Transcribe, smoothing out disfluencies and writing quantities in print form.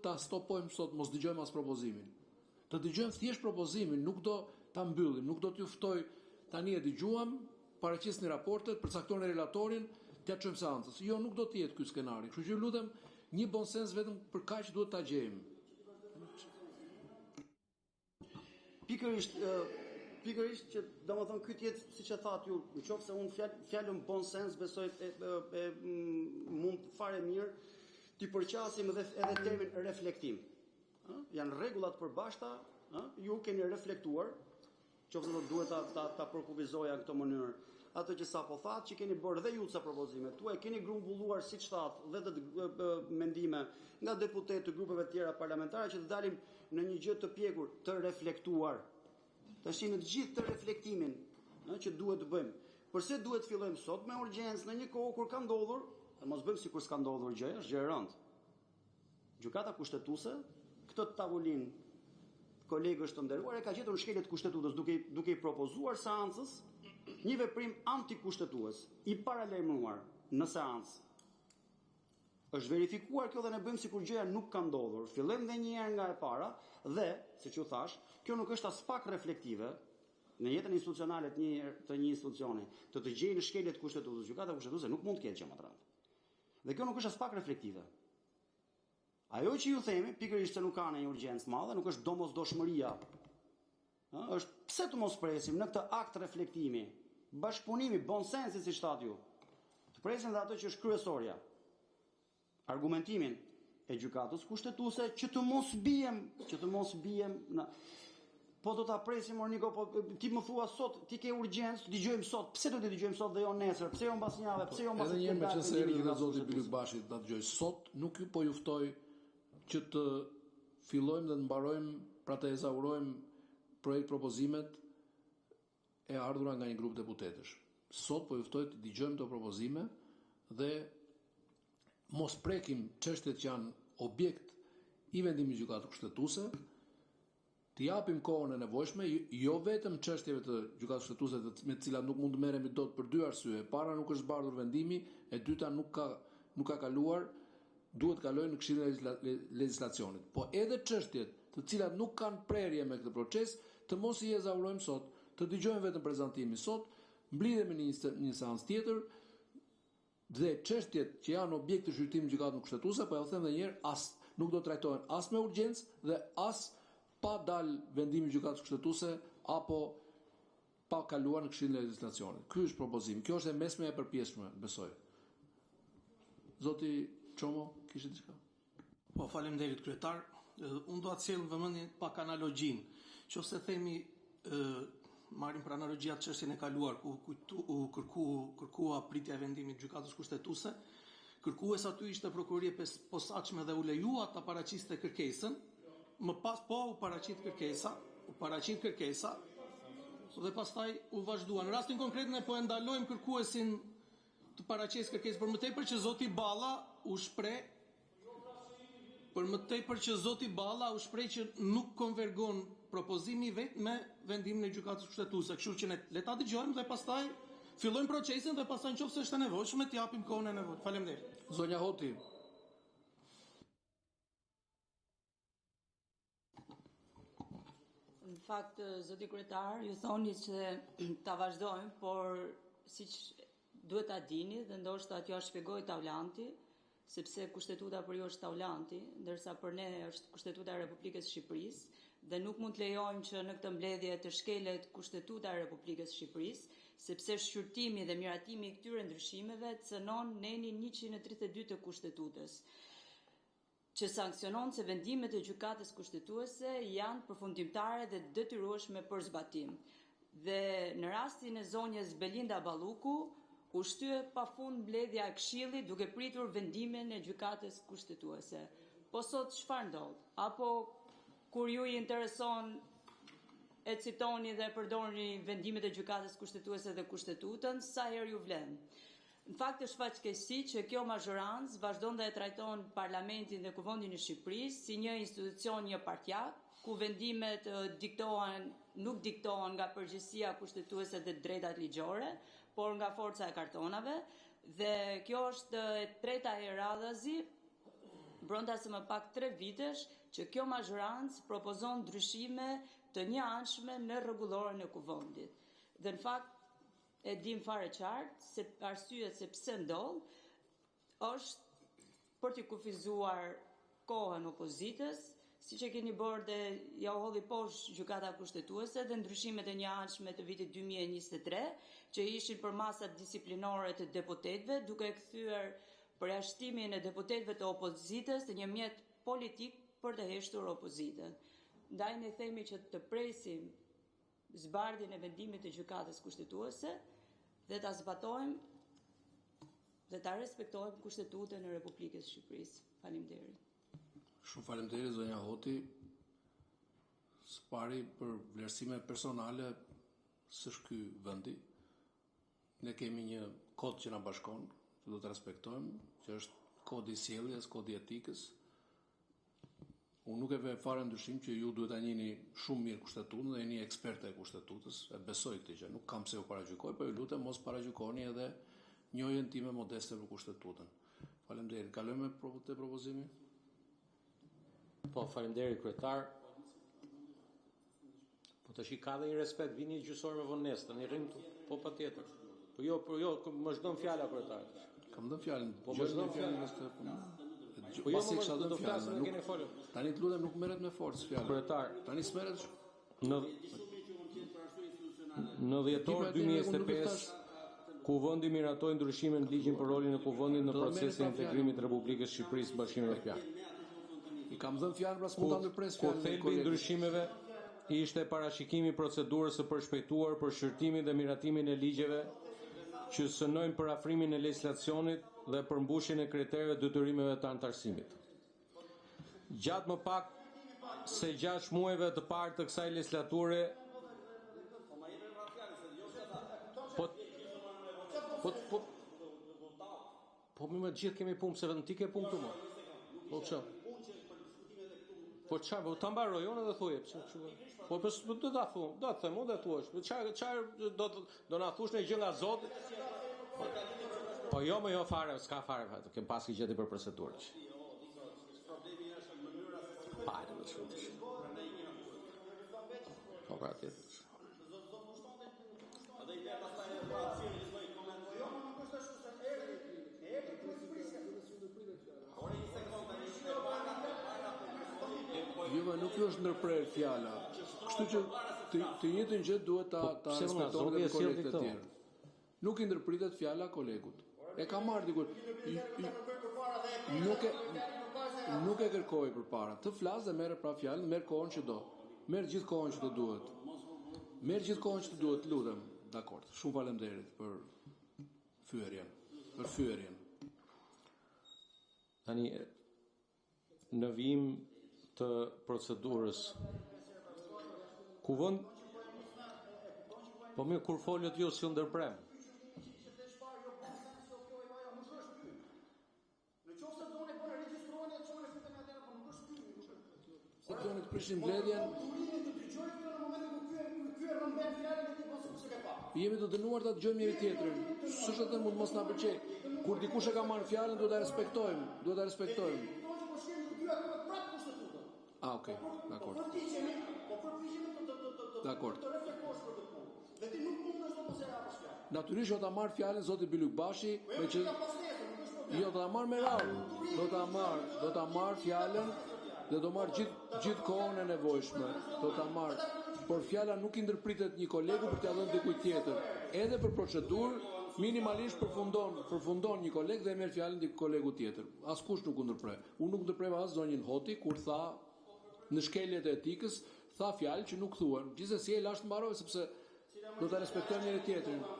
ta stopojmë sot, mos dëgjojmë as propozimin. Të dëgjojmë thjesht propozimin, nuk do ta mbyllim, nuk do t'ju ftoj tani e dëgjuam, paraqisni raportet, përcaktoni relatorin, t'ia çojmë seancës. Jo, nuk do të jetë ky skenari. Kështu që ju lutem, një bon sens vetëm për kaq duhet ta gjejmë. Pikërisht që domethënë ky jetë siç e thatë ju, nëse unë fjalën bon sens besoj mund fare mirë ti përqasim edhe termin reflektim. Janë rregullat përbashkëta, ju keni reflektuar, qoftë do duhet ta përkufizoja në këtë mënyrë. Ato që sapo thatë që keni bërë dhe ju ca propozime tuaj, keni grumbulluar siç thatë dhe të mendime nga deputetë të grupeve të tjera parlamentare që të dalim në një gjë të pjekur, të reflektuar. Tash në të gjithë të reflektimin, që duhet të bëjmë. Përse duhet të fillojmë sot me urgjencë në një kohë kur ka ndodhur, mos bëjmë sikur s'ka ndodhur gjë, është gjë e rëndë. Gjykata kushtetuese, këtë tavolinë kolegësh të nderuar e ka gjetur në shkeljet kushtetutës duke i propozuar seancës një veprim antikushtetues i paralajmëruar në seancë. Është verifikuar kjo dhe ne bëjmë sikur gjëja nuk ka ndodhur. Fillojmë edhe një herë nga e para dhe, siç u thash, kjo nuk është as pak reflektive në jetën institucionale të një institucioni, të gjejë në shkeljet kushtetutës. Gjykata kushtetuese nuk mund të ketë gjë më të rëndë. Dhe kjo nuk është as pak reflektive. Ajo që ju themi, pikërisht se nuk ka një urgjencë madhe, nuk është domosdoshmëria. Është pse të mos presim në këtë akt reflektimi, bashkëpunimi, bon sensi siç thatë ju. Të presim dhe ato që është kryesorja. Argumentimin e gjykatës kushtetuese që të mos bijem në po do ta presim Orniko, po ti më thua sot, ti ke urgjencë, dëgjojmë sot. Pse do të dëgjojmë sot dhe jo nesër? Pse jo mbas një javë? Pse jo mbas edhe një herë me çëse erdhi zoti Bylik Bashi ta dëgjoj sot, nuk ju po ju ftoj që të fillojmë dhe të mbarojmë, pra të ezaurojmë projekt propozimet e ardhura nga një grup deputetësh. Sot po ju ftoj të dëgjojmë këto propozime dhe mos prekim çështjet që janë objekt i vendimit gjykatës kushtetuese, të japim kohën e nevojshme, jo vetëm çështjeve të gjykatës kushtetuese me të cilat nuk mund të merremi dot për dy arsye. E para nuk është zbardhur vendimi, e dyta nuk ka kaluar, duhet kalojnë në Këshillin e Legjislacionit. Po edhe çështjet të cilat nuk kanë prerje me këtë proces, të mos i ezaurojmë sot, të dëgjojmë vetëm prezantimin sot, mblidhemi në një seancë tjetër dhe çështjet që janë objekt të shqyrtimit gjykatës kushtetuese, po ja them edhe një herë, as nuk do trajtohen as me urgjencë dhe as pa dal vendimi i gjykatës kushtetuese apo pa kaluar në Këshillin e Legjislacionit. Ky është propozimi. Kjo është e mesme e përpjeshme, besoj. Zoti Çomo, kishte diçka? Po, faleminderit kryetar. Unë do të sjell në vëmendje pak analogjinë. Nëse themi marrim për analogjia të çështjen e kaluar ku kërkua pritja e vendimit të gjykatës kushtetuese, kërkues aty ishte prokuroria posaçme dhe u lejua ta paraqiste kërkesën. Më pas po u paraqit kërkesa dhe pastaj u vazhdua. Në rastin konkret ne po e ndalojmë kërkuesin të paraqesë kërkesë, për më tepër që zoti Balla u shpreh që nuk konvergon propozimi vet me vendimin e gjykatës kushtetuese. Kështu që ne le ta dëgjojmë dhe pastaj fillojmë procesin dhe pastaj nëse është e nevojshme të japim kohën e nevojshme. Faleminderit. Zonja Hoti. Në fakt, zoti kryetar, ju thoni që ta vazhdojmë, por siç duhet ta dini dhe ndoshta t'ju shpjegoj Taulanti, sepse kushtetuta për ju është Taulanti, ndërsa për ne është Kushtetuta e Republikës së Shqipërisë, dhe nuk mund të lejojmë që në këtë mbledhje të shkelet Kushtetuta e Republikës së Shqipërisë, sepse shqyrtimi dhe miratimi i këtyre ndryshimeve cënon nenin 132 të Kushtetutës, që sankcionon se vendimet e gjykatës kushtetuese janë përfundimtare dhe detyrueshme për zbatim. Dhe në rastin e zonjës Belinda Balluku, u shtyhe pafund mbledhja e Këshillit duke pritur vendimin e gjykatës kushtetuese. Po sot çfarë ndodh? Apo kur ju i intereson e citoni dhe përdorni vendimet e gjykatës kushtetuese dhe Kushtetutën, sa herë ju vlen? Në fakt është faqekeqësi që kjo mazhorancë vazhdon dhe e trajton Parlamentin dhe Kuvendin e Shqipërisë si një institucion një partjak, ku vendimet nuk diktohen nga përgjegjësia kushtetuese dhe drejtat ligjore, por nga forca e kartonave, dhe kjo është e treta herë radhazi brenda se më pak 3 vitesh që kjo mazhorancë propozon ndryshime të njëanshme në rregulloren e kuvendit. Dhe në fakt e dim fare qartë se arsyet se pse ndodh është për t'i kufizuar kohën opozitës, siç e keni bërë dhe ja u hodhi poshtë gjykata kushtetuese dhe ndryshimet e njëanshme të vitit 2023 që ishin për masat disiplinore të deputetëve, duke kthyer përjashtimin e deputetëve të opozitës në një mjet politik për të heshtur opozitën. Ndaj ne themi që të presim zbardhjen e vendimit të gjykatës kushtetuese dhe ta zbatojmë dhe ta respektojmë Kushtetutën e Republikës Shqipërisë. Faleminderit. Shumë faleminderit zonja Hoti. Së pari për vlerësime personale s'është ky vendi. Ne kemi një kod që na bashkon, që do të respektojmë, që është kodi i sjelljes, kodi i etikës. Unë nuk e ve fare ndryshim që ju duhet ta njihni shumë mirë Kushtetutën dhe jeni ekspertë e Kushtetutës, e besoj këtë gjë, nuk kam pse u paragjykoj, por ju lutem mos paragjykoni edhe njohjen time modeste për Kushtetutën. Faleminderit. Kalojmë te propozimi. Po, faleminderit kryetar. Po tash ka dhe një respekt, vini gjysor me vonesë, tani rrim po patjetër. Po jo, më çdon fjala kryetar. Kam dhënë fjalën. Po më çdon fjalën Po jo, më do të flasim nuk keni folur. Tani të lutem nuk merret me forcë fjala. Kryetar, Tani s'merret. në 10 dhjetor 2025 Kuvendi miratoi ndryshime në ligjin për rolin e kuvendit në procesin e integrimit të Republikës Shqipërisë në Bashkimin Evropian. I kam dhënë fjalën pra s'mund ta ndërpres Ku fjalën. thelbi i ndryshimeve ishte parashikimi i procedurës së përshpejtuar për shqyrtimin dhe miratimin e ligjeve që synojnë për afrimin e legjislacionit dhe përmbushjen e kriterëve detyrimeve të anëtarësimit. Gjatë më pak se 6 muajve të parë të kësaj legjislature, po më gjithë kemi punë, se vetëm ti ke punë këtu më. Po çfarë? Po çfarë? Po ta mbaroj unë edhe thuje. Po do ta them, do të them, do të thuash. Çfarë do na thush në gjë nga Zoti? Po jo, më jo fare, s'ka fare fare. Kem pas gjeti për procedurë. Hajde, më shumë. Po pra tjetër. Jo, nuk është ndërprer fjala. Kështu që të njëjtën gjë duhet ta respektojnë dhe kolegët e tjerë. Nuk i ndërpritet fjala kolegut. E ka marrë dikur. Nuk e kërkoj përpara. Të flas dhe merr pra fjalën, merr kohën që do. Merr gjithë kohën që të duhet. Merr gjithë kohën që të duhet, lutem. Dakor. Shumë faleminderit për fyerjen. Tani në vijim të procedurës kuvend po mirë kur folët ju si ndërprem. Se doni të prishim mbledhjen. Jemi të dënuar ta dëgjojmë njëri tjetrin. S'është atë mund mos na pëlqej. Kur dikush e ka marrë fjalën, duhet ta respektojmë. Ah, okay, dakor. Natyrisht do ta marr fjalën zoti Bylykbashi, meqë jo do ta marr me radhë. Do ta marr fjalën dhe do marr gjithë kohën e nevojshme. Do ta marr. Por fjala nuk i ndërpritet një kolegu për t'ia dhënë dikujt tjetër. Edhe për procedurë minimalisht përfundon një koleg dhe merr fjalën di kolegu tjetër. Askush nuk u ndërprer. Unë nuk ndërpreva as zonjën Hoti kur tha në shkeljet e etikës, tha fjalë që nuk thuan. Gjithsesi e lash të mbaroj sepse do ta respektojmë njëri tjetrin.